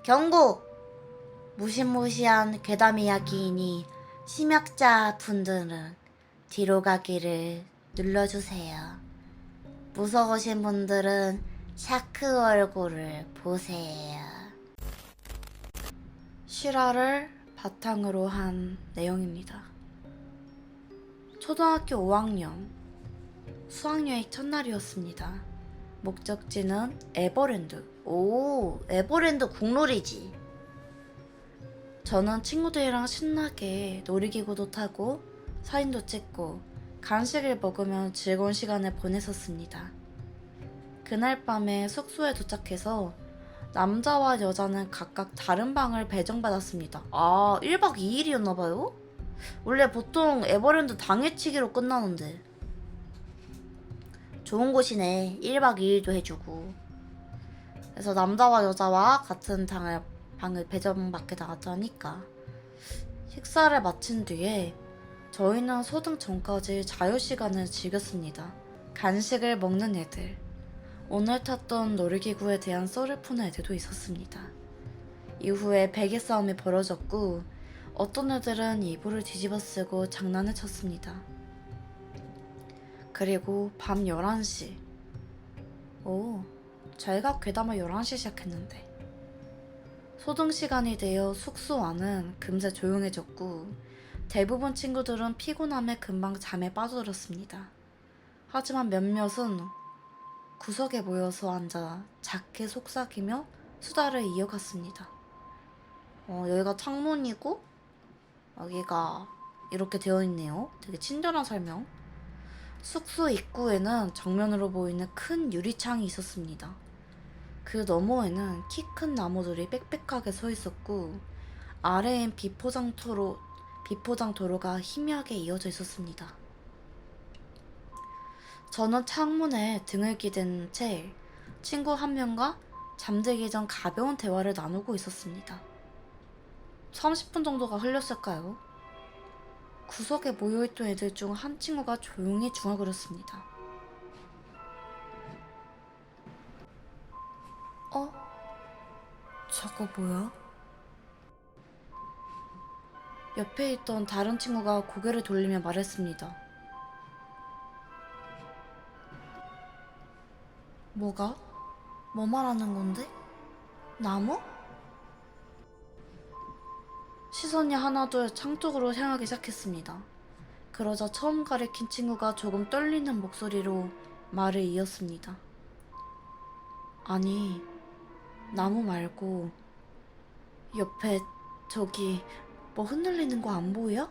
경고! 무시무시한 괴담 이야기이니 심약자 분들은 뒤로 가기를 눌러주세요. 무서우신 분들은 샤크 얼굴을 보세요. 실화를 바탕으로 한 내용입니다. 초등학교 5학년 수학여행 첫날이었습니다. 목적지는 에버랜드. 오, 에버랜드 국룰이지. 저는 친구들이랑 신나게 놀이기구도 타고 사진도 찍고 간식을 먹으며 즐거운 시간을 보냈었습니다. 그날 밤에 숙소에 도착해서 남자와 여자는 각각 다른 방을 배정받았습니다. 아, 1박 2일이었나봐요? 원래 보통 에버랜드 당일치기로 끝나는데. 좋은 곳이네. 1박 2일도 해주고. 그래서 남자와 여자와 같은 방을 배정받게 나왔다니까. 식사를 마친 뒤에 저희는 소등 전까지 자유시간을 즐겼습니다. 간식을 먹는 애들, 오늘 탔던 놀이기구에 대한 썰을 푸는 애들도 있었습니다. 이후에 베개 싸움이 벌어졌고 어떤 애들은 이불을 뒤집어 쓰고 장난을 쳤습니다. 그리고 밤 11시. 오, 저희가 괴담을 11시 시작했는데. 소등 시간이 되어 숙소 안은 금세 조용해졌고 대부분 친구들은 피곤함에 금방 잠에 빠져들었습니다. 하지만 몇몇은 구석에 모여서 앉아 작게 속삭이며 수다를 이어갔습니다. 여기가 창문이고 여기가 이렇게 되어 있네요. 되게 친절한 설명. 숙소 입구에는 정면으로 보이는 큰 유리창이 있었습니다. 그 너머에는 키 큰 나무들이 빽빽하게 서 있었고 아래엔 비포장 도로가 희미하게 이어져 있었습니다. 저는 창문에 등을 기댄 채 친구 한 명과 잠들기 전 가벼운 대화를 나누고 있었습니다. 30분 정도가 흘렸을까요? 구석에 모여있던 애들 중 한 친구가 조용히 중얼거렸습니다. 저거 뭐야? 옆에 있던 다른 친구가 고개를 돌리며 말했습니다. 뭐가? 뭐 말하는 건데? 나무? 시선이 하나둘 창 쪽으로 향하기 시작했습니다. 그러자 처음 가리킨 친구가 조금 떨리는 목소리로 말을 이었습니다. 아니, 나무 말고 옆에 저기 뭐 흔들리는 거 안 보여?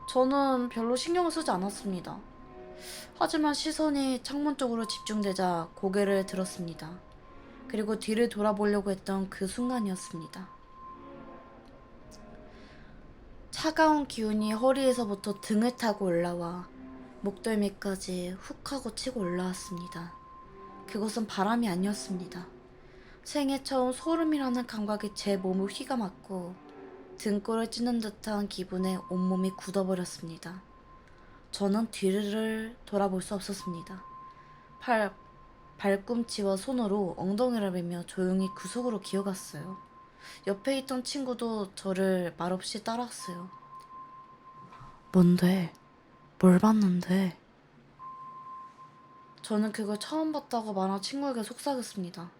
저는 별로 신경을 쓰지 않았습니다. 하지만 시선이 창문 쪽으로 집중되자 고개를 들었습니다. 그리고 뒤를 돌아보려고 했던 그 순간이었습니다. 차가운 기운이 허리에서부터 등을 타고 올라와 목덜미까지 훅 하고 치고 올라왔습니다. 그것은 바람이 아니었습니다. 생애 처음 소름이라는 감각이 제 몸을 휘감았고 등골을 찌는 듯한 기분에 온몸이 굳어버렸습니다. 저는 뒤를 돌아볼 수 없었습니다. 발꿈치와 손으로 엉덩이를 밀며 조용히 구석으로 기어갔어요. 옆에 있던 친구도 저를 말없이 따라왔어요. 뭔데? 뭘 봤는데? 저는 그걸 처음 봤다고 말한 친구에게 속삭였습니다.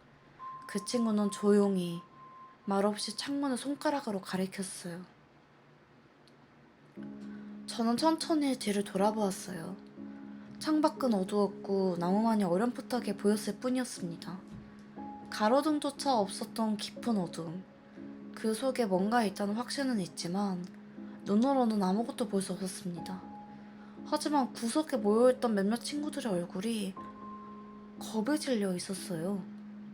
그 친구는 조용히 말없이 창문을 손가락으로 가리켰어요. 저는 천천히 뒤를 돌아보았어요. 창밖은 어두웠고 나무만이 어렴풋하게 보였을 뿐이었습니다. 가로등조차 없었던 깊은 어두움. 그 속에 뭔가 있다는 확신은 있지만 눈으로는 아무것도 볼 수 없었습니다. 하지만 구석에 모여있던 몇몇 친구들의 얼굴이 겁에 질려 있었어요.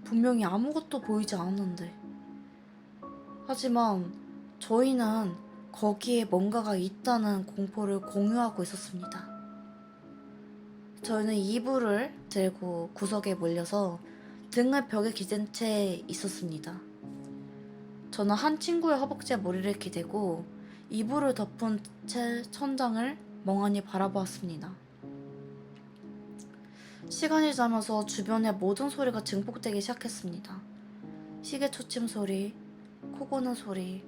분명히 아무것도 보이지 않았는데. 하지만 저희는 거기에 뭔가가 있다는 공포를 공유하고 있었습니다. 저희는 이불을 들고 구석에 몰려서 등을 벽에 기댄 채 있었습니다. 저는 한 친구의 허벅지에 머리를 기대고 이불을 덮은 채 천장을 멍하니 바라보았습니다. 시간이 지나면서 주변의 모든 소리가 증폭되기 시작했습니다. 시계 초침 소리, 코 고는 소리,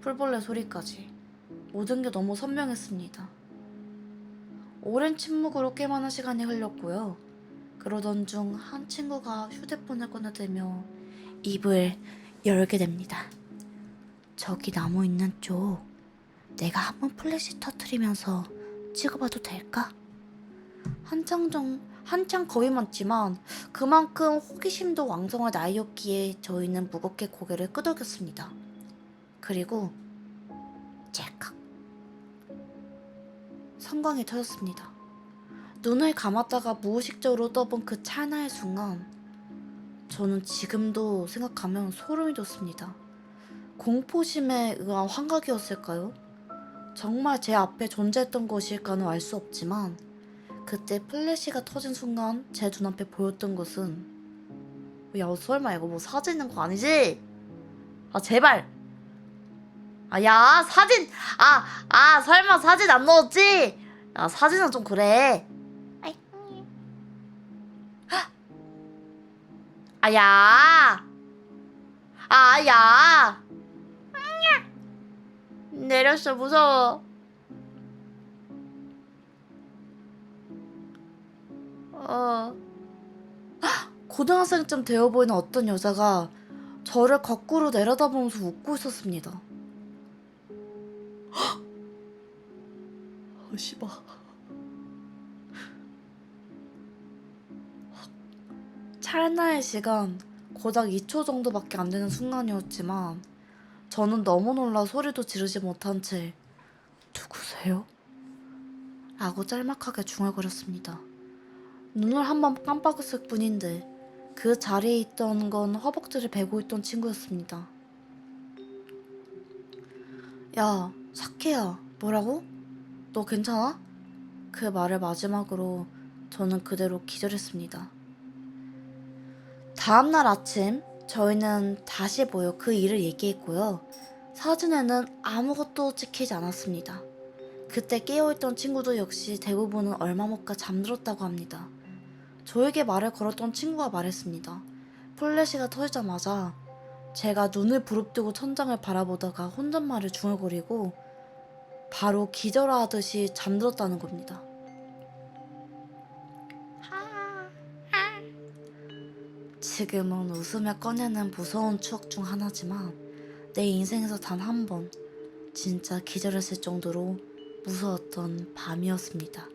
풀벌레 소리까지 모든 게 너무 선명했습니다. 오랜 침묵으로 꽤 많은 시간이 흘렸고요. 그러던 중 한 친구가 휴대폰을 꺼내들며 입을 열게 됩니다. 저기 나무 있는 쪽 내가 한번 플래시 터트리면서 찍어봐도 될까? 한창 겁이 많지만 그만큼 호기심도 왕성한 나이였기에 저희는 무겁게 고개를 끄덕였습니다. 그리고 찰칵 성광이 터졌습니다. 눈을 감았다가 무의식적으로 떠본 그 찰나의 순간 저는 지금도 생각하면 소름이 돋습니다. 공포심에 의한 환각이었을까요? 정말 제 앞에 존재했던 것일까는 알 수 없지만 그때 플래시가 터진 순간 제 눈앞에 보였던 것은 야 설마 이거 뭐 사진 있는 거 아니지? 아 제발 아 야 사진 설마 사진 안 넣었지? 야 사진은 좀 그래 아야 아야 내렸어 무서워 고등학생쯤 되어 보이는 어떤 여자가 저를 거꾸로 내려다보면서 웃고 있었습니다. 씨발. 찰나의 시간 고작 2초 정도밖에 안 되는 순간이었지만 저는 너무 놀라 소리도 지르지 못한 채 누구세요? 라고 짤막하게 중얼거렸습니다. 눈을 한번 깜빡였을 뿐인데 그 자리에 있던 건 허벅지를 베고 있던 친구였습니다. 야, 사케야, 뭐라고? 너 괜찮아? 그 말을 마지막으로 저는 그대로 기절했습니다. 다음날 아침 저희는 다시 모여 그 일을 얘기했고요. 사진에는 아무것도 찍히지 않았습니다. 그때 깨어있던 친구도 역시 대부분은 얼마 못 가 잠들었다고 합니다. 저에게 말을 걸었던 친구가 말했습니다. 플래시가 터지자마자 제가 눈을 부릅뜨고 천장을 바라보다가 혼잣말을 중얼거리고 바로 기절하듯이 잠들었다는 겁니다. 지금은 웃으며 꺼내는 무서운 추억 중 하나지만 내 인생에서 단 한 번 진짜 기절했을 정도로 무서웠던 밤이었습니다.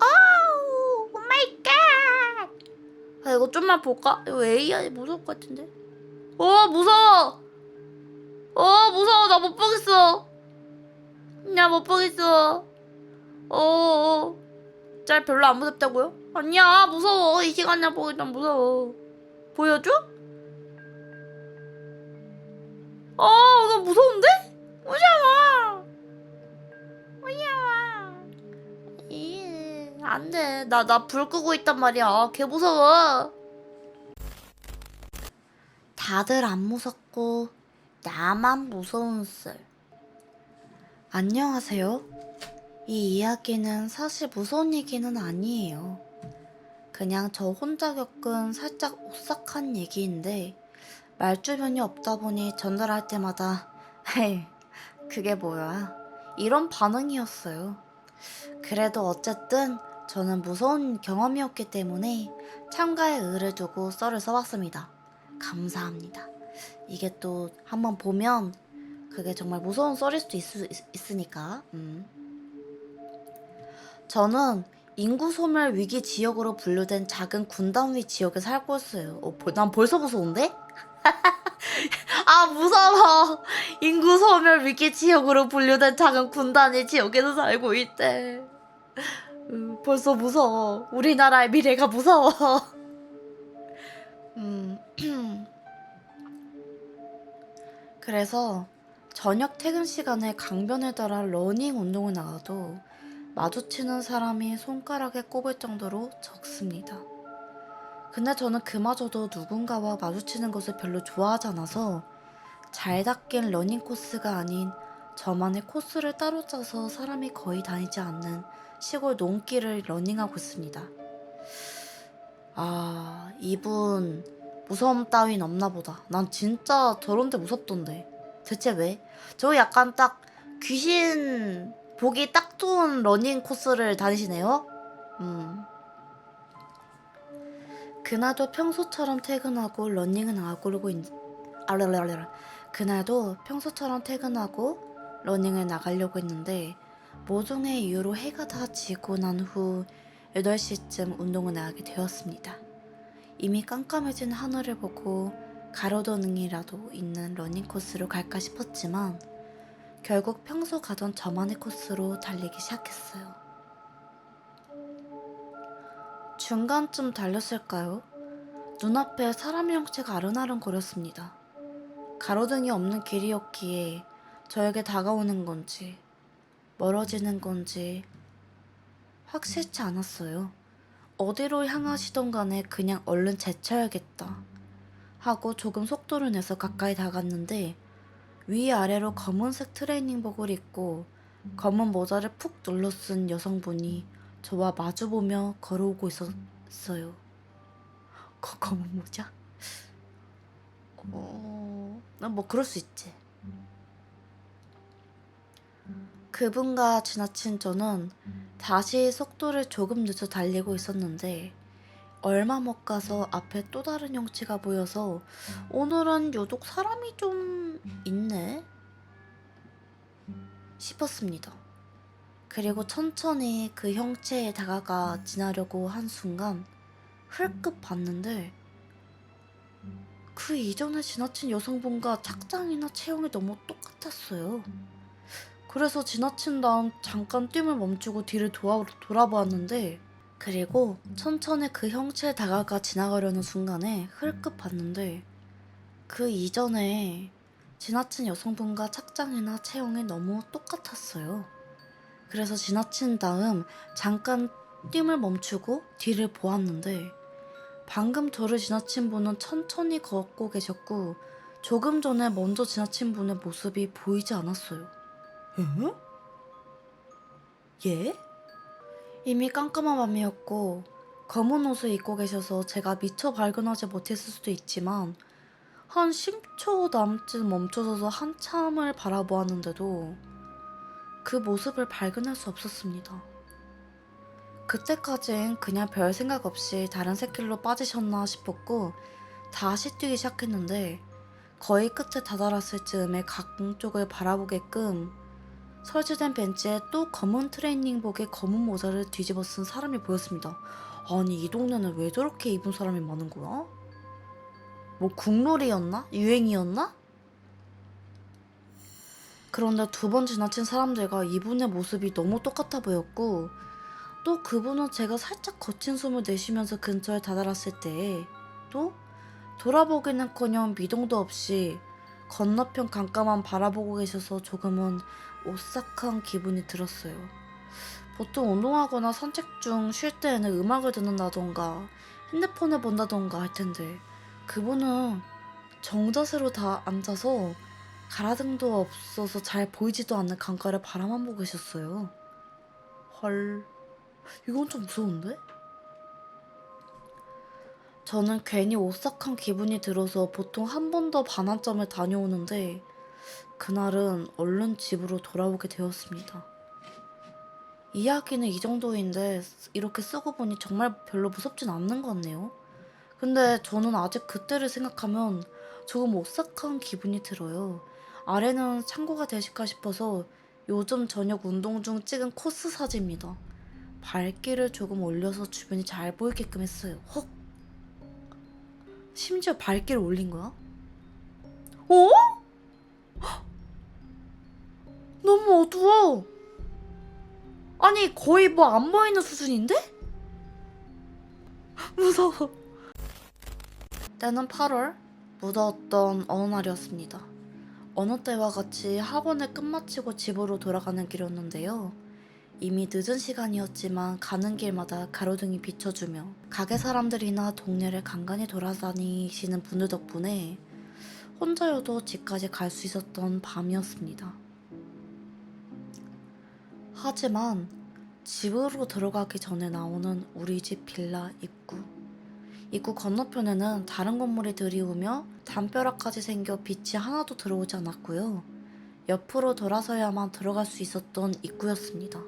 오 마이 갓! 아 이거 좀만 볼까? 이거 AI 무서울 것 같은데? 무서워! 무서워 나 못 보겠어. 나 못 보겠어. 짤 별로 안 무섭다고요? 아니야 무서워. 이 시간에 보기 좀 무서워. 보여줘? 나 무서운데? 무서워. 안돼. 나 불 끄고 있단 말이야. 개 무서워. 다들 안 무섭고 나만 무서운 썰. 안녕하세요. 이 이야기는 사실 무서운 얘기는 아니에요. 그냥 저 혼자 겪은 살짝 오싹한 얘기인데 말주변이 없다 보니 전달할 때마다 헤이 그게 뭐야 이런 반응이었어요. 그래도 어쨌든 저는 무서운 경험이었기 때문에 참가에 의를 두고 썰을 써봤습니다. 감사합니다. 이게 또 한번 보면 그게 정말 무서운 썰일 수도 있으니까. 저는 인구 소멸 위기 지역으로 분류된 작은 군단 위 지역에 살고 있어요. 난 벌써 무서운데? 아 무서워. 인구 소멸 위기 지역으로 분류된 작은 군단 위 지역에서 살고 있대. 벌써 무서워. 우리나라의 미래가 무서워. 그래서 저녁 퇴근 시간에 강변을 따라 러닝 운동을 나가도 마주치는 사람이 손가락에 꼽을 정도로 적습니다. 근데 저는 그마저도 누군가와 마주치는 것을 별로 좋아하지 않아서 잘 닦인 러닝 코스가 아닌 저만의 코스를 따로 짜서 사람이 거의 다니지 않는 시골 농길을 러닝하고 있습니다. 이분 무서움 따윈 없나 보다. 난 진짜 저런데 무섭던데. 대체 왜? 저 약간 딱 귀신 보기 딱 좋은 러닝 코스를 다니시네요. 그날도 평소처럼 퇴근하고 러닝은 나가려고 그날도 평소처럼 퇴근하고 러닝을 나가려고 했는데 모종의 이유로 해가 다 지고 난 후 8시쯤 운동을 나가게 되었습니다. 이미 깜깜해진 하늘을 보고 가로등이라도 있는 러닝 코스로 갈까 싶었지만 결국 평소 가던 저만의 코스로 달리기 시작했어요. 중간쯤 달렸을까요? 눈앞에 사람의 형체가 아른아른거렸습니다. 가로등이 없는 길이었기에 저에게 다가오는 건지 멀어지는 건지 확실치 않았어요. 어디로 향하시던 간에 그냥 얼른 제쳐야겠다 하고 조금 속도를 내서 가까이 다갔는데 위아래로 검은색 트레이닝복을 입고 검은 모자를 푹 눌러 쓴 여성분이 저와 마주보며 걸어오고 있었어요. 검은 모자? 뭐 그럴 수 있지. 그분과 지나친 저는 다시 속도를 조금 늦춰 달리고 있었는데 얼마 못 가서 앞에 또 다른 형체가 보여서 오늘은 유독 사람이 좀 있네 싶었습니다. 그리고 천천히 그 형체에 다가가 지나려고 한 순간 흘끗 봤는데 그 이전에 지나친 여성분과 착장이나 체형이 너무 똑같았어요. 그래서 지나친 다음 잠깐 뛰을 멈추고 뒤를 돌아보았는데 그리고 천천히 그 형체에 다가가 지나가려는 순간에 흘끗 봤는데 그 이전에 지나친 여성분과 착장이나 체형이 너무 똑같았어요. 그래서 지나친 다음 잠깐 뛰을 멈추고 뒤를 보았는데 방금 저를 지나친 분은 천천히 걷고 계셨고 조금 전에 먼저 지나친 분의 모습이 보이지 않았어요. 예? 이미 깜깜한 밤이었고 검은 옷을 입고 계셔서 제가 미처 발견하지 못했을 수도 있지만 한 10초 남짓 멈춰서서 한참을 바라보았는데도 그 모습을 발견할 수 없었습니다. 그때까진 그냥 별 생각 없이 다른 샛길로 빠지셨나 싶었고 다시 뛰기 시작했는데 거의 끝에 다다랐을 즈음에 각 쪽을 바라보게끔 설치된 벤치에 또 검은 트레이닝복에 검은 모자를 뒤집어 쓴 사람이 보였습니다. 아니 이 동네는 왜 저렇게 입은 사람이 많은 거야? 뭐 국룰이었나? 유행이었나? 그런데 두 번 지나친 사람들과 이분의 모습이 너무 똑같아 보였고 또 그분은 제가 살짝 거친 숨을 내쉬면서 근처에 다다랐을 때 또 돌아보기는커녕 미동도 없이 건너편 강가만 바라보고 계셔서 조금은 오싹한 기분이 들었어요. 보통 운동하거나 산책 중 쉴 때에는 음악을 듣는다던가 핸드폰을 본다던가 할 텐데 그분은 정자세로 다 앉아서 가라등도 없어서 잘 보이지도 않는 강가를 바라만 보고 계셨어요. 헐, 이건 좀 무서운데? 저는 괜히 오싹한 기분이 들어서 보통 한 번 더 반환점을 다녀오는데 그날은 얼른 집으로 돌아오게 되었습니다. 이야기는 이 정도인데 이렇게 쓰고 보니 정말 별로 무섭진 않는 것 같네요. 근데 저는 아직 그때를 생각하면 조금 오싹한 기분이 들어요. 아래는 참고가 되실까 싶어서 요즘 저녁 운동 중 찍은 코스 사진입니다. 발길을 조금 올려서 주변이 잘 보이게끔 했어요. 헉! 심지어 발길을 올린 거야? 어? 너무 어두워. 아니 거의 뭐 안 보이는 수준인데? 무서워. 때는 8월 무더웠던 어느 날이었습니다. 어느 때와 같이 학원을 끝마치고 집으로 돌아가는 길이었는데요. 이미 늦은 시간이었지만 가는 길마다 가로등이 비춰주며 가게 사람들이나 동네를 간간히 돌아다니시는 분들 덕분에 혼자여도 집까지 갈 수 있었던 밤이었습니다. 하지만 집으로 들어가기 전에 나오는 우리 집 빌라 입구. 입구 건너편에는 다른 건물이 들이우며 담벼락까지 생겨 빛이 하나도 들어오지 않았고요. 옆으로 돌아서야만 들어갈 수 있었던 입구였습니다.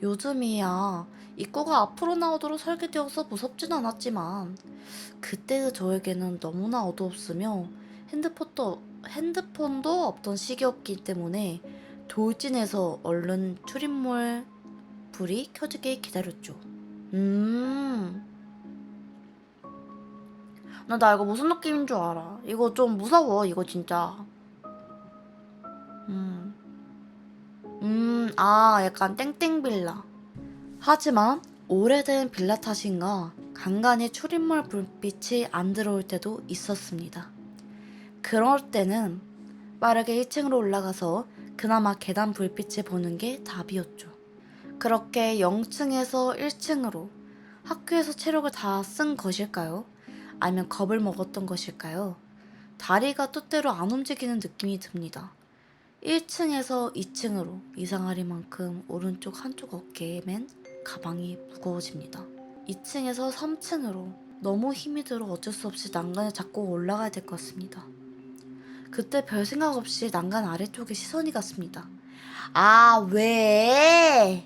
요즘이야 입구가 앞으로 나오도록 설계되어서 무섭진 않았지만 그때의 저에게는 너무나 어두웠으며 핸드폰도 없던 시기였기 때문에 돌진해서 얼른 출입문 불이 켜지길 기다렸죠. 나 이거 무슨 느낌인 줄 알아. 이거 좀 무서워, 이거 진짜. 음. 약간 땡땡 빌라. 하지만 오래된 빌라 탓인가 간간히 출입문 불빛이 안 들어올 때도 있었습니다. 그럴 때는 빠르게 1층으로 올라가서 그나마 계단 불빛을 보는 게 답이었죠. 그렇게 0층에서 1층으로 학교에서 체력을 다 쓴 것일까요? 아니면 겁을 먹었던 것일까요? 다리가 뜻대로 안 움직이는 느낌이 듭니다. 1층에서 2층으로 이상하리만큼 오른쪽 한쪽 어깨에 맨 가방이 무거워집니다. 2층에서 3층으로 너무 힘이 들어 어쩔 수 없이 난간을 잡고 올라가야 될 것 같습니다. 그때 별 생각 없이 난간 아래쪽에 시선이 갔습니다. 아, 왜?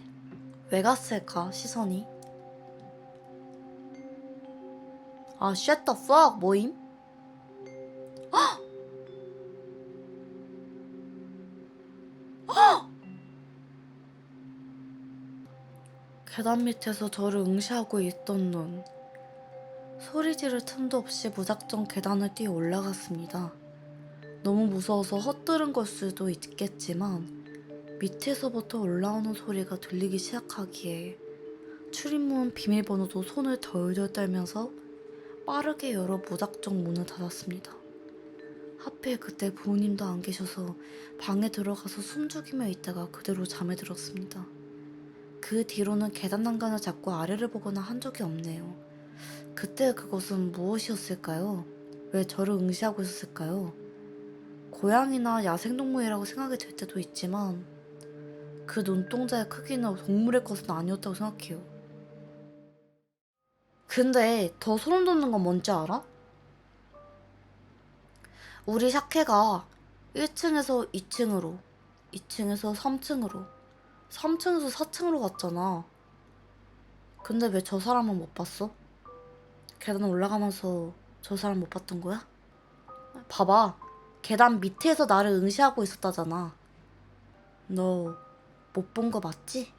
왜 갔을까, 시선이? 아, shut the fuck, 뭐임? 계단 밑에서 저를 응시하고 있던 눈. 소리 지를 틈도 없이 무작정 계단을 뛰어 올라갔습니다. 너무 무서워서 헛들은 걸 수도 있겠지만 밑에서부터 올라오는 소리가 들리기 시작하기에 출입문 비밀번호도 손을 덜덜 떨면서 빠르게 열어 무작정 문을 닫았습니다. 하필 그때 부모님도 안 계셔서 방에 들어가서 숨죽이며 있다가 그대로 잠에 들었습니다. 그 뒤로는 계단 난간을 잡고 아래를 보거나 한 적이 없네요. 그때 그것은 무엇이었을까요? 왜 저를 응시하고 있었을까요? 고양이나 야생동물이라고 생각이 들 때도 있지만 그 눈동자의 크기는 동물의 것은 아니었다고 생각해요. 근데 더 소름 돋는 건 뭔지 알아? 우리 샤케가 1층에서 2층으로, 2층에서 3층으로, 3층에서 4층으로 갔잖아. 근데 왜 저 사람은 못 봤어? 계단 올라가면서 저 사람 못 봤던 거야? 봐봐. 계단 밑에서 나를 응시하고 있었다잖아. 너 못 본 거 맞지?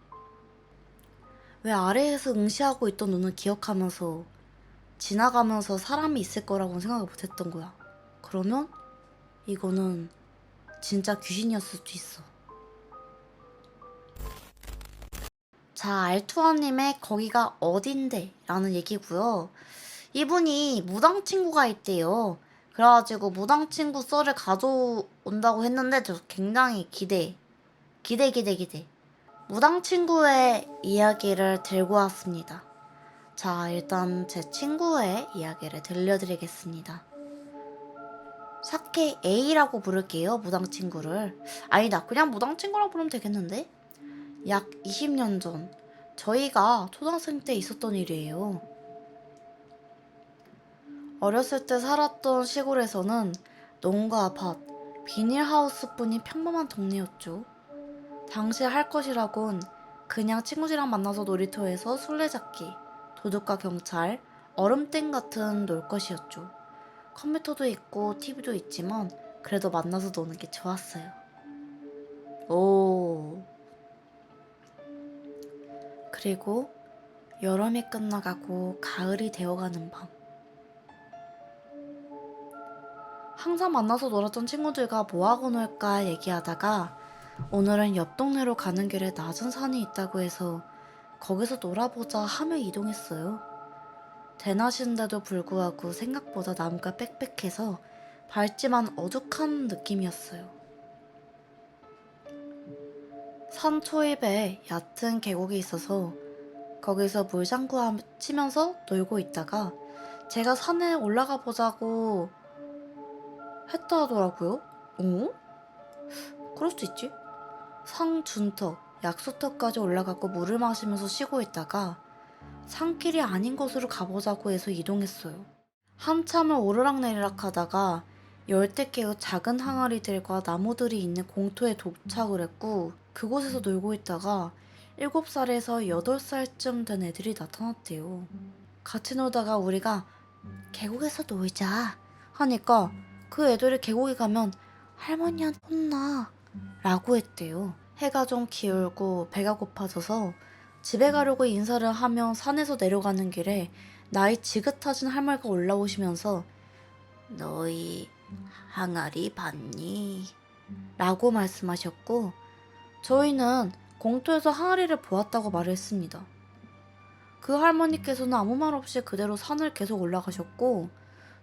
왜 아래에서 응시하고 있던 눈을 기억하면서 지나가면서 사람이 있을 거라고 생각을 못 했던 거야. 그러면 이거는 진짜 귀신이었을 수도 있어. 자, 알투아님의 거기가 어딘데? 라는 얘기고요. 이분이 무당 친구가 있대요. 그래가지고 무당 친구 썰을 가져온다고 했는데 저 굉장히 기대. 기대. 무당 친구의 이야기를 들고 왔습니다. 자, 일단 제 친구의 이야기를 들려드리겠습니다. 샤케 A라고 부를게요, 무당 친구를. 아니다, 그냥 무당 친구라고 부르면 되겠는데? 약 20년 전, 저희가 초등학생 때 있었던 일이에요. 어렸을 때 살았던 시골에서는 농가 아파트, 비닐하우스뿐인 평범한 동네였죠. 당시 할 것이라곤 그냥 친구들이랑 만나서 놀이터에서 술래잡기, 도둑과 경찰, 얼음땡 같은 놀 것이었죠. 컴퓨터도 있고 TV도 있지만 그래도 만나서 노는 게 좋았어요. 오. 그리고 여름이 끝나가고 가을이 되어가는 밤. 항상 만나서 놀았던 친구들과 뭐하고 놀까 얘기하다가 오늘은 옆 동네로 가는 길에 낮은 산이 있다고 해서 거기서 놀아보자 하며 이동했어요. 대낮인데도 불구하고 생각보다 나무가 빽빽해서 밝지만 어둑한 느낌이었어요. 산 초입에 얕은 계곡이 있어서 거기서 물장구 치면서 놀고 있다가 제가 산에 올라가 보자고 했다 하더라고요. 어? 그럴 수 있지. 산 준턱, 약수턱까지 올라가고 물을 마시면서 쉬고 있다가 산길이 아닌 곳으로 가보자고 해서 이동했어요. 한참을 오르락내리락 하다가 열댓 개의 작은 항아리들과 나무들이 있는 공터에 도착을 했고, 그곳에서 놀고 있다가 7살에서 8살쯤 된 애들이 나타났대요. 같이 놀다가 우리가 계곡에서 놀자 하니까 그 애들이 계곡에 가면 할머니한테 혼나 라고 했대요. 해가 좀 기울고 배가 고파져서 집에 가려고 인사를 하며 산에서 내려가는 길에 나이 지긋하신 할머니가 올라오시면서 너희 항아리 봤니? 라고 말씀하셨고, 저희는 공터에서 항아리를 보았다고 말을 했습니다. 그 할머니께서는 아무 말 없이 그대로 산을 계속 올라가셨고,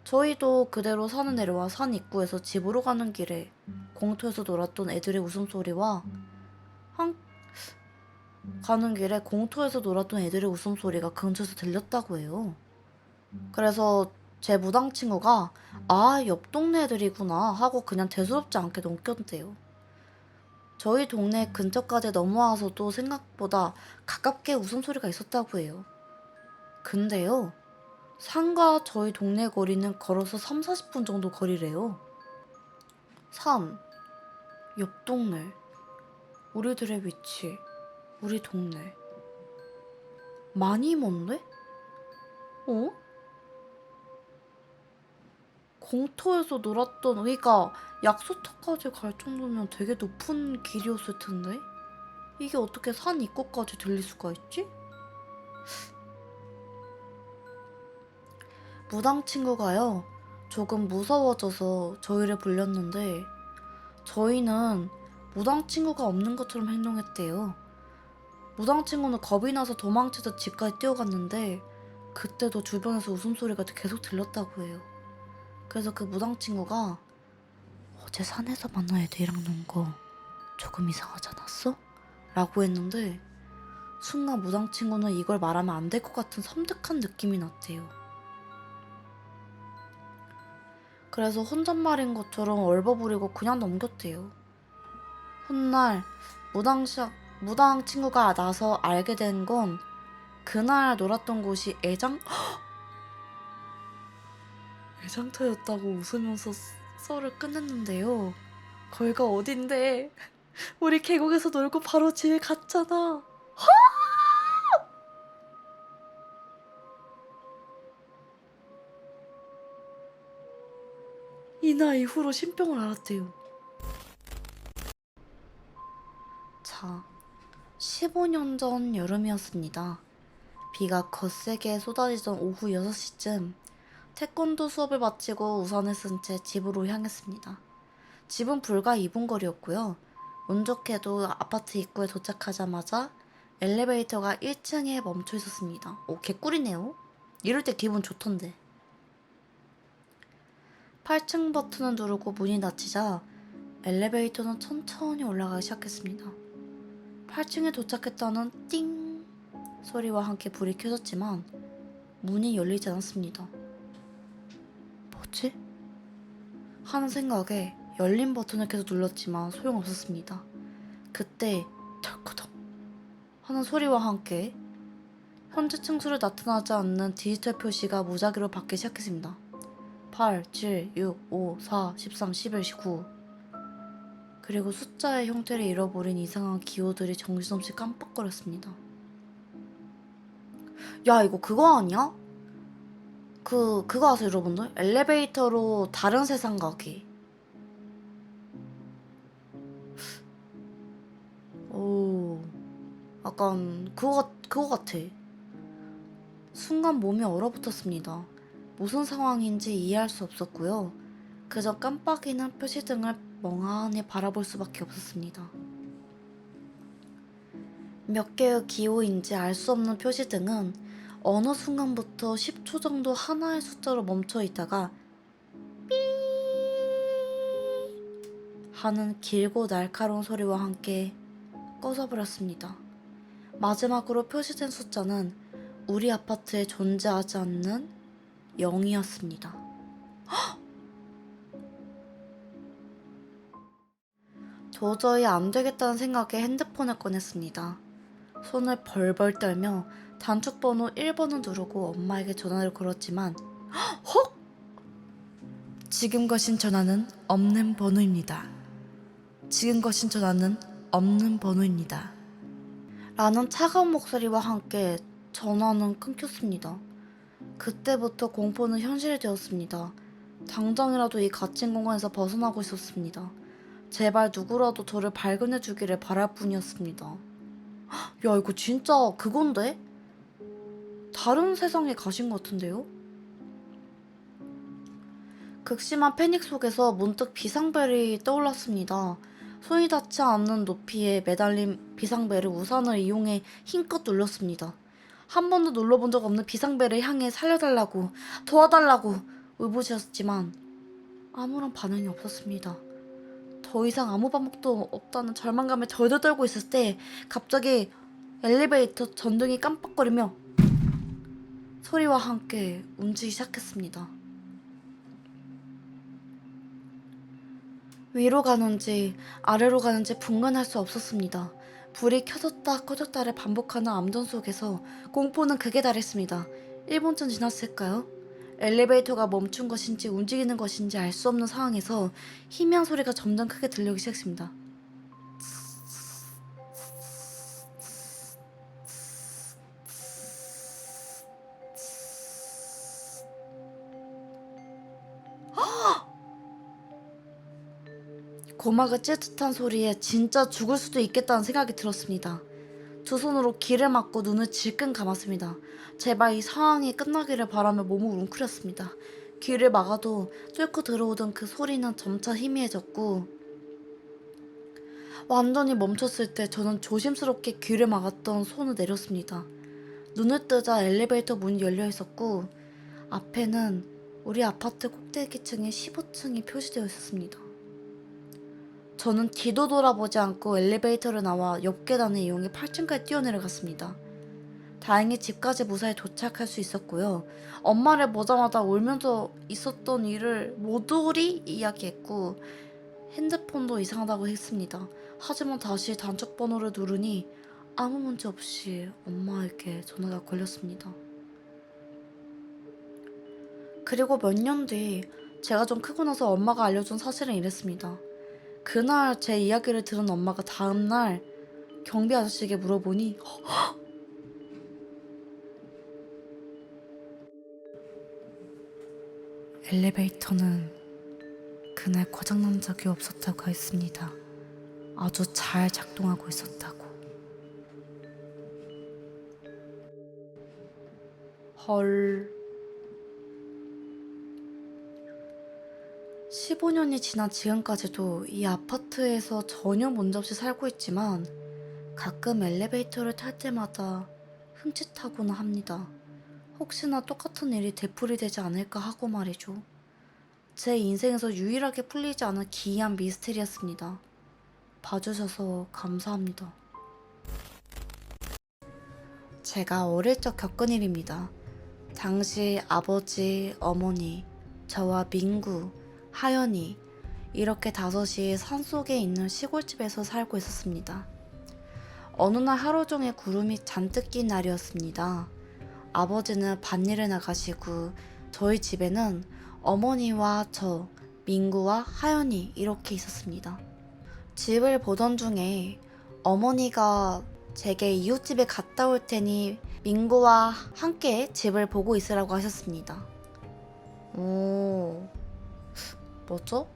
저희도 그대로 산을 내려와 산 입구에서 집으로 가는 길에 공터에서 놀았던 애들의 웃음소리와 가는 길에 공터에서 놀았던 애들의 웃음소리가 근처에서 들렸다고 해요. 그래서 제 무당 친구가 옆 동네 애들이구나 하고 그냥 대수롭지 않게 넘겼대요. 저희 동네 근처까지 넘어와서도 생각보다 가깝게 웃음소리가 있었다고 해요. 근데요, 산과 저희 동네 거리는 걸어서 3, 40분 정도 거리래요. 산, 옆 동네, 우리들의 위치, 우리 동네. 많이 먼데? 어? 공터에서 놀았던, 그러니까 약수터까지 갈 정도면 되게 높은 길이었을 텐데? 이게 어떻게 산 입구까지 들릴 수가 있지? 무당 친구가요, 조금 무서워져서 저희를 불렀는데, 저희는 무당 친구가 없는 것처럼 행동했대요. 무당 친구는 겁이 나서 도망치듯 집까지 뛰어갔는데, 그때도 주변에서 웃음소리가 계속 들렸다고 해요. 그래서 그 무당 친구가 어제 산에서 만난 애들이랑 논 거 조금 이상하지 않았어? 라고 했는데, 순간 무당 친구는 이걸 말하면 안 될 것 같은 섬뜩한 느낌이 났대요. 그래서 혼잣말인 것처럼 얼버무리고 그냥 넘겼대요. 훗날 무당 친구가 나서 알게 된 건 그날 놀았던 곳이 애장터였다고 웃으면서 썰을 끝냈는데요. 거기가 어딘데? 우리 계곡에서 놀고 바로 집에 갔잖아. 이날 이후로 신병을 알았대요. 자, 15년 전 여름이었습니다. 비가 거세게 쏟아지던 오후 6시쯤 태권도 수업을 마치고 우산을 쓴 채 집으로 향했습니다. 집은 불과 2분 거리였고요. 운 좋게도 아파트 입구에 도착하자마자 엘리베이터가 1층에 멈춰 있었습니다. 오, 개꿀이네요. 이럴 때 기분 좋던데. 8층 버튼을 누르고 문이 닫히자 엘리베이터는 천천히 올라가기 시작했습니다. 8층에 도착했다는 띵 소리와 함께 불이 켜졌지만 문이 열리지 않았습니다. 뭐지? 하는 생각에 열린 버튼을 계속 눌렀지만 소용없었습니다. 그때 털커덕 하는 소리와 함께 현재 층수로 나타나지 않는 디지털 표시가 무작위로 받기 시작했습니다. 8, 7, 6, 5, 4, 13, 11, 19. 그리고 숫자의 형태를 잃어버린 이상한 기호들이 정신없이 깜빡거렸습니다. 야, 이거 그거 아니야? 그거 아세요, 여러분들? 엘리베이터로 다른 세상 가기. 오, 약간 그거 같아. 순간 몸이 얼어붙었습니다. 무슨 상황인지 이해할 수 없었고요. 그저 깜빡이는 표시등을 멍하니 바라볼 수밖에 없었습니다. 몇 개의 기호인지 알 수 없는 표시등은 어느 순간부터 10초 정도 하나의 숫자로 멈춰 있다가 삐 하는 길고 날카로운 소리와 함께 꺼져버렸습니다. 마지막으로 표시된 숫자는 우리 아파트에 존재하지 않는 0이었습니다. 도저히 안 되겠다는 생각에 핸드폰을 꺼냈습니다. 손을 벌벌 떨며 단축번호 1번을 누르고 엄마에게 전화를 걸었지만 헉! 지금 거신 전화는 없는 번호입니다. 지금 거신 전화는 없는 번호입니다. 라는 차가운 목소리와 함께 전화는 끊겼습니다. 그때부터 공포는 현실이 되었습니다. 당장이라도 이 갇힌 공간에서 벗어나고 있었습니다. 제발 누구라도 저를 발견해 주기를 바랄 뿐이었습니다. 야, 이거 진짜 그건데? 다른 세상에 가신 것 같은데요? 극심한 패닉 속에서 문득 비상벨이 떠올랐습니다. 손이 닿지 않는 높이에 매달린 비상벨을 우산을 이용해 힘껏 눌렀습니다. 한 번도 눌러본 적 없는 비상벨을 향해 살려달라고, 도와달라고 울부짖었지만 아무런 반응이 없었습니다. 더 이상 아무 방법도 없다는 절망감에 덜덜 떨고 있을 때 갑자기 엘리베이터 전등이 깜빡거리며 소리와 함께 움직이기 시작했습니다. 위로 가는지 아래로 가는지 분간할 수 없었습니다. 불이 켜졌다 꺼졌다를 반복하는 암전 속에서 공포는 극에 달했습니다. 1분쯤 지났을까요? 엘리베이터가 멈춘 것인지 움직이는 것인지 알 수 없는 상황에서 희미한 소리가 점점 크게 들리기 시작했습니다. 고막을 찢을 듯한 소리에 진짜 죽을 수도 있겠다는 생각이 들었습니다. 두 손으로 귀를 막고 눈을 질끈 감았습니다. 제발 이 상황이 끝나기를 바라며 몸을 웅크렸습니다. 귀를 막아도 뚫고 들어오던 그 소리는 점차 희미해졌고 완전히 멈췄을 때 저는 조심스럽게 귀를 막았던 손을 내렸습니다. 눈을 뜨자 엘리베이터 문이 열려 있었고 앞에는 우리 아파트 꼭대기층의 15층이 표시되어 있었습니다. 저는 뒤도 돌아보지 않고 엘리베이터를 나와 옆 계단을 이용해 8층까지 뛰어내려갔습니다. 다행히 집까지 무사히 도착할 수 있었고요. 엄마를 보자마자 울면서 있었던 일을 모조리 이야기했고 핸드폰도 이상하다고 했습니다. 하지만 다시 단축 번호를 누르니 아무 문제 없이 엄마에게 전화가 걸렸습니다. 그리고 몇 년 뒤 제가 좀 크고 나서 엄마가 알려준 사실은 이랬습니다. 그날 제 이야기를 들은 엄마가 다음날 경비 아저씨에게 물어보니 엘리베이터는 그날 고장난 적이 없었다고 했습니다. 아주 잘 작동하고 있었다고. 헐. 15년이 지난 지금까지도 이 아파트에서 전혀 문제없이 살고 있지만 가끔 엘리베이터를 탈 때마다 흠칫하곤 합니다. 혹시나 똑같은 일이 되풀이되지 않을까 하고 말이죠. 제 인생에서 유일하게 풀리지 않은 기이한 미스테리였습니다. 봐주셔서 감사합니다. 제가 어릴 적 겪은 일입니다. 당시 아버지, 어머니, 저와 민구, 하연이 이렇게 다섯이 산속에 있는 시골집에서 살고 있었습니다. 어느 날 하루 종일 구름이 잔뜩 낀 날이었습니다. 아버지는 밭일에 나가시고 저희 집에는 어머니와 저, 민구와 하연이 이렇게 있었습니다. 집을 보던 중에 어머니가 제게 이웃집에 갔다 올 테니 민구와 함께 집을 보고 있으라고 하셨습니다. 오, 뭐죠?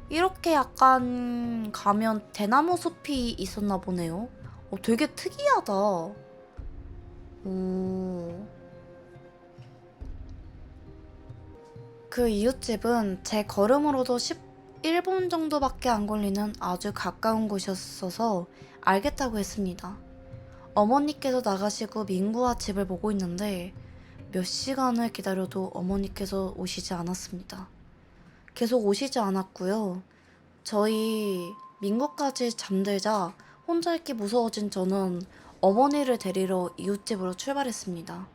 이렇게 약간 가면 대나무 숲이 있었나 보네요. 되게 특이하다. 그 이웃집은 제 걸음으로도 11분 정도밖에 안 걸리는 아주 가까운 곳이었어서 알겠다고 했습니다. 어머니께서 나가시고 민구와 집을 보고 있는데 몇 시간을 기다려도 어머니께서 오시지 않았습니다. 계속 오시지 않았고요. 저희 민구까지 잠들자 혼자 있기 무서워진 저는 어머니를 데리러 이웃집으로 출발했습니다.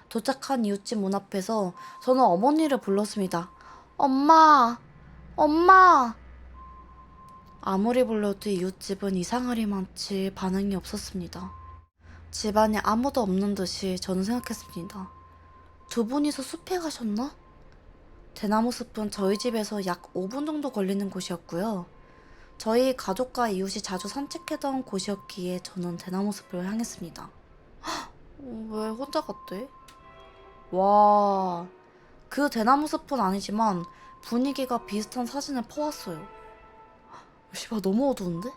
도착한 이웃집 문 앞에서 저는 어머니를 불렀습니다. 엄마! 엄마! 아무리 불러도 이웃집은 이상하리만치 반응이 없었습니다. 집안에 아무도 없는 듯이 저는 생각했습니다. 두 분이서 숲에 가셨나? 대나무 숲은 저희 집에서 약 5분 정도 걸리는 곳이었고요. 저희 가족과 이웃이 자주 산책하던 곳이었기에 저는 대나무 숲을 향했습니다. 왜 혼자 갔대? 와, 그 대나무 숲은 아니지만 분위기가 비슷한 사진을 퍼왔어요. 씨발 너무 어두운데?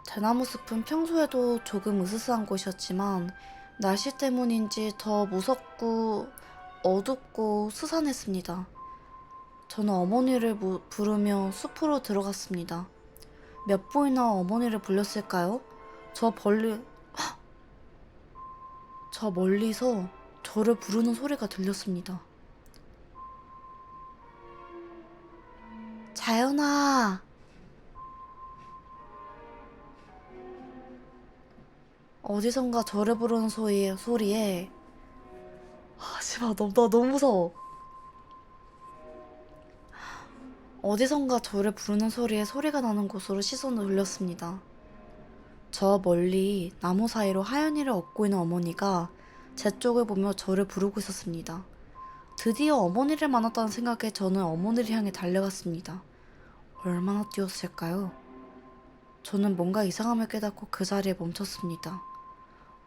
대나무 숲은 평소에도 조금 으스스한 곳이었지만 날씨 때문인지 더 무섭고 어둡고 스산했습니다. 저는 어머니를 부르며 숲으로 들어갔습니다. 몇 번이나 어머니를 불렀을까요? 저 멀리서 저를 부르는 소리가 들렸습니다. 자연아. 어디선가 저를 부르는 소리에 씨발 나 너무 무서워. 어디선가 저를 부르는 소리에 소리가 나는 곳으로 시선을 돌렸습니다. 저 멀리 나무 사이로 하연이를 업고 있는 어머니가 제 쪽을 보며 저를 부르고 있었습니다. 드디어 어머니를 만났다는 생각에 저는 어머니를 향해 달려갔습니다. 얼마나 뛰었을까요? 저는 뭔가 이상함을 깨닫고 그 자리에 멈췄습니다.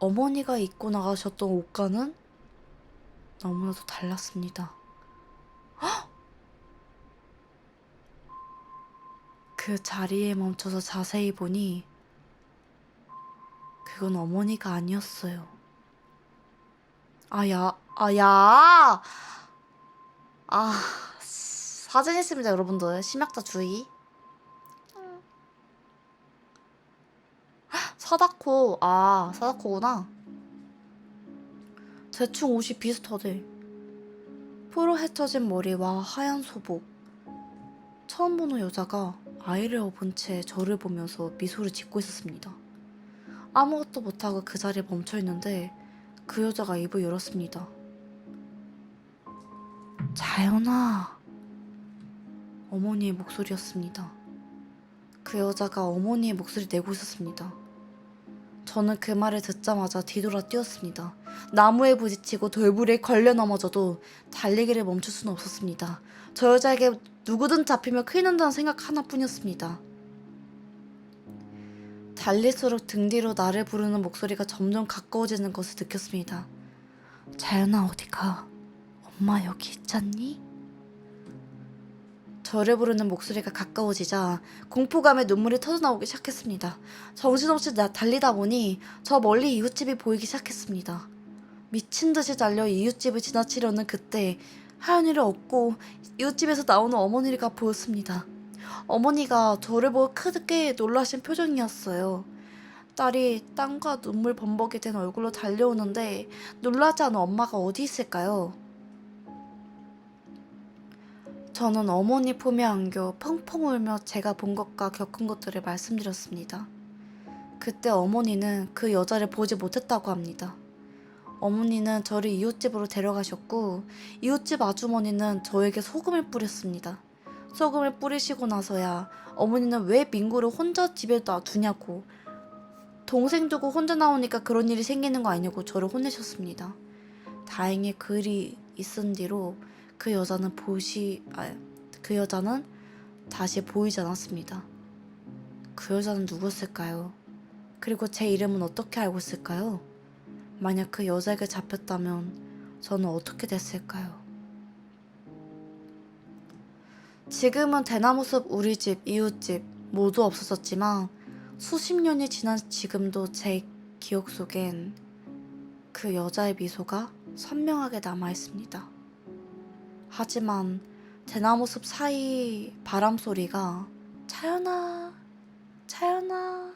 어머니가 입고 나가셨던 옷과는 너무나도 달랐습니다. 그 자리에 멈춰서 자세히 보니 그건 어머니가 아니었어요. 사진 있습니다, 여러분들. 심약자 주의. 사다코구나. 대충 옷이 비슷하대. 푸르 헤쳐진 머리와 하얀 소복. 처음 보는 여자가 아이를 업은 채 저를 보면서 미소를 짓고 있었습니다. 아무것도 못하고 그 자리에 멈춰있는데 그 여자가 입을 열었습니다. 자연아. 어머니의 목소리였습니다. 그 여자가 어머니의 목소리 내고 있었습니다. 저는 그 말을 듣자마자 뒤돌아 뛰었습니다. 나무에 부딪히고 돌부리에 걸려 넘어져도 달리기를 멈출 수는 없었습니다. 저 여자에게 누구든 잡히면 큰일 난다는 생각 하나뿐이었습니다. 달릴수록 등 뒤로 나를 부르는 목소리가 점점 가까워지는 것을 느꼈습니다. 자연아 어디가? 엄마 여기 있잖니? 저를 부르는 목소리가 가까워지자 공포감에 눈물이 터져나오기 시작했습니다. 정신없이 달리다 보니 저 멀리 이웃집이 보이기 시작했습니다. 미친 듯이 달려 이웃집을 지나치려는 그때 하연이를 업고 이웃집에서 나오는 어머니가 보였습니다. 어머니가 저를 보고 크게 놀라신 표정이었어요. 딸이 땀과 눈물 범벅이 된 얼굴로 달려오는데 놀라지 않은 엄마가 어디 있을까요? 저는 어머니 품에 안겨 펑펑 울며 제가 본 것과 겪은 것들을 말씀드렸습니다. 그때 어머니는 그 여자를 보지 못했다고 합니다. 어머니는 저를 이웃집으로 데려가셨고 이웃집 아주머니는 저에게 소금을 뿌렸습니다. 소금을 뿌리시고 나서야 어머니는 왜 민구를 혼자 집에 놔두냐고, 동생 두고 혼자 나오니까 그런 일이 생기는 거 아니냐고 저를 혼내셨습니다. 다행히 그 일이 있은 뒤로 그 여자는 다시 보이지 않았습니다. 그 여자는 누구였을까요? 그리고 제 이름은 어떻게 알고 있을까요? 만약 그 여자에게 잡혔다면 저는 어떻게 됐을까요? 지금은 대나무숲, 우리 집, 이웃집 모두 없어졌지만 수십 년이 지난 지금도 제 기억 속엔 그 여자의 미소가 선명하게 남아있습니다. 하지만 대나무숲 사이 바람소리가 차연아, 차연아